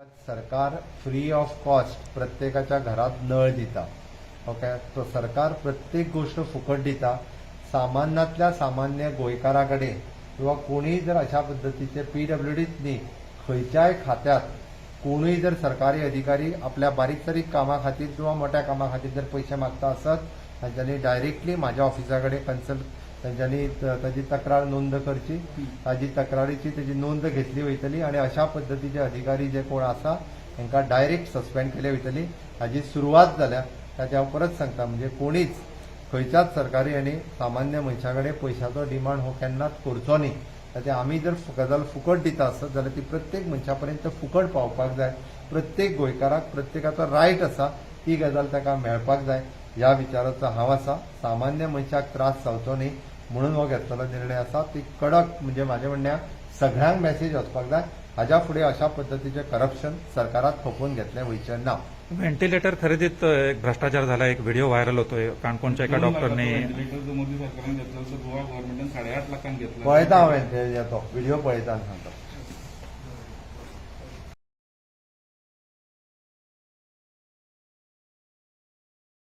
सरकार free of cost प्रत्येकाच्या घरात नळ दिता. ओके, तो सरकार प्रत्येक गोष्ट फुकट दिता. सामान्यातल्या सामान्य गोंयकाराकडे किंवा कोणीही जर अशा पद्धतीचे पीडब्ल्यूडीत न्ही खंयच्याय खात्यात कोणूय जर सरकारी अधिकारी आपल्या बारीक सारीक कामा खातीर किंवा मोठ्या कामा खातीर जर पैसे मागता आसत तांच्यांनी डायरेक्टली म्हाज्या ऑफिसाकडे तांच्यांनी ताची तक्रार नोंद करची. ताजी तक्रारीची ताची नोंद घेतली वयतली आणि अशा पद्धतीचे अधिकारी जे कोण आसा तांकां डायरेक्ट सस्पेंड केले वयतली. हाची सुरवात जाल्या ताचे हांव परत सांगता, म्हणजे कोणीच खंयच्याच सरकारी आनी सामान्य मनशाकडे पयशांचो डिमांड हो केन्नाच करचो न्ही. ताचे आमी जर गजाल फुकट दिता आसत जाल्यार ती प्रत्येक मनशा पर्यंत फुकट पावपाक जाय. प्रत्येक गोंयकाराक प्रत्येकाचो रायट आसा ती गजाल ताका मेळपाक जाय. ह्या विचाराचो हांव आसा. सामान्य मनशाक त्रास जावचो न्ही म्हणून हो घेतलेलो निर्णय आसा. ती कडक म्हणजे म्हाजे म्हणण्यार सगळ्यांक मेसेज वचपाक जाय. हाच्या फुडें अशा पद्धतीचे करप्शन सरकारात खपोवन घेतले वयचे ना. व्हेंटिलेटर खरेदीत एक भ्रष्टाचार झाला. एक व्हिडिओ व्हायरल होतोय. काणकोणच्या एका डॉक्टरने व्हेंटिलेटर जो मोदी सरकारने घेतला तो गोवा गव्हर्नमेंटान 8.5 लाखांक घेतला. पळयता हांवें तो व्हिडिओ पळयता आनी सांगता.